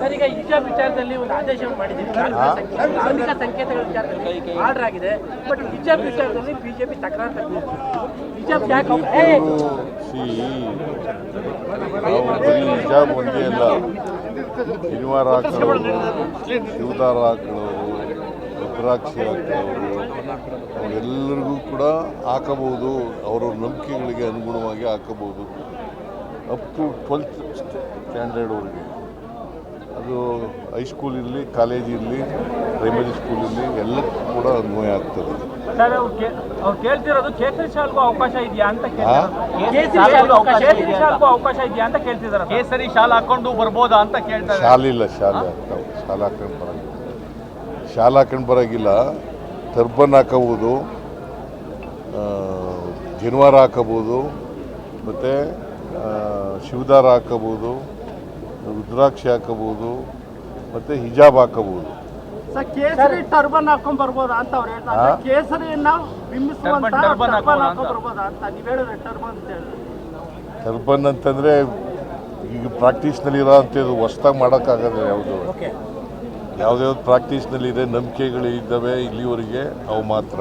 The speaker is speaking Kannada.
ಸರ್, ಈಗ ಹಿಜಾಬ್ ವಿಚಾರದಲ್ಲಿ ಒಂದು ಆದೇಶವನ್ನು ಮಾಡಿದ್ದೀವಿ. ಧಾರ್ಮಿಕ ಸಂಕೇತಗಳ ವಿಚಾರದಲ್ಲಿ ಆರ್ಡರ್ ಆಗಿದೆ. ಬಟ್ ಹಿಜಾಬ್ ವಿಚಾರದಲ್ಲಿ ಬಿಜೆಪಿ ತಕರಾರು ತೆಗೆದಿದೆ. ಹಿಜಾಬ್ ಯಾಕೆ ಹಿಜಾಬ್ ಒಂದೇ ಅಲ್ಲ, ಶನಿವಾರ ಹಾಕೊಳ್ಳೋರು, ಶಿವದಾರ ಹಾಕೊಳ್ಳೋರು, ರುದ್ರಾಕ್ಷಿ ಹಾಕೊಳ್ಳೋರು ಅವರೆಲ್ಲರಿಗೂ ಕೂಡ ಹಾಕಬಹುದು. ಅವರವ್ರ ನಂಬಿಕೆಗಳಿಗೆ ಅನುಗುಣವಾಗಿ ಹಾಕಬಹುದು. ಅಪ್ ಟು 12th ಸ್ಟ್ಯಾಂಡರ್ಡ್ವರೆಗೆ, ಅದು ಹೈಸ್ಕೂಲ್ ಇರಲಿ, ಕಾಲೇಜ್ ಇರಲಿ, ಪ್ರೈಮರಿ ಸ್ಕೂಲ್ ಇರಲಿ, ಎಲ್ಲಕ್ಕೂ ಕೂಡ ಅನ್ವಯ ಆಗ್ತದೆ. ಸರ್, ಅವ್ರು ಕೇಳ್ತಿರೋದು ಕೇಸರಿ ಶಾಲ್ಗೂ ಅವಕಾಶ ಇದೆಯಾ ಅಂತ ಕೇಳ್ತಿದ್ದಾರೆ. ಕೇಸರಿ ಶಾಲ್ ಹಾಕೊಂಡು ಬರ್ಬೋದಾ ಅಂತ ಕೇಳ್ತಾರೆ. ಶಾಲಿಲ್ಲ, ಶಾಲೆ ಆಗ್ತಾವೆ. ಶಾಲೆ ಹಾಕೊಂಡು ಬರೋಂಗಿಲ್ಲ, ಶಾಲೆ ಹಾಕೊಂಡು ಬರೋಂಗಿಲ್ಲ. ಟರ್ಬನ್ ಹಾಕೋಬೋದು, ಜನಿವಾರ ಹಾಕೋಬೋದು, ಮತ್ತು ಶಿವದಾರ ಹಾಕೋಬೋದು, ರುದ್ರಾಕ್ಷಿ ಹಾಕೋಬೋದು, ಮತ್ತು ಹಿಜಾಬ್ ಹಾಕೋಬೋದು. ಕೇಸರಿ ಟರ್ಬನ್ ಹಾಕೊಂಡ್ ಬರ್ಬೋದಾ ಅಂತ ಅವ್ರು ಹೇಳ್ತಾರೆ. ಕೇಸರಿಯನ್ನ ಬಿಂಬಿಸುವಂತ ಟರ್ಬನ್ ಹಾಕೊಂಡ್ ಬರ್ಬೋದಾ ಅಂತ ನೀವು ಹೇಳಿದ್ರೆ ಟರ್ಬನ್ ಅಂತ ಹೇಳಿದ್ರೆ. ಟರ್ಬನ್ ಅಂತಂದರೆ ಈಗ ಪ್ರಾಕ್ಟೀಸ್ನಲ್ಲಿ ಇರೋ ಅಂಥದ್ದು ಹೊಸ್ದಾಗಿ ಮಾಡೋಕ್ಕಾಗಲ್ಲ. ಯಾವ್ದು ಪ್ರಾಕ್ಟೀಸ್ನಲ್ಲಿದೆ, ನಂಬಿಕೆಗಳು ಇದ್ದಾವೆ ಇಲ್ಲಿವರೆಗೆ, ಅವು ಮಾತ್ರ.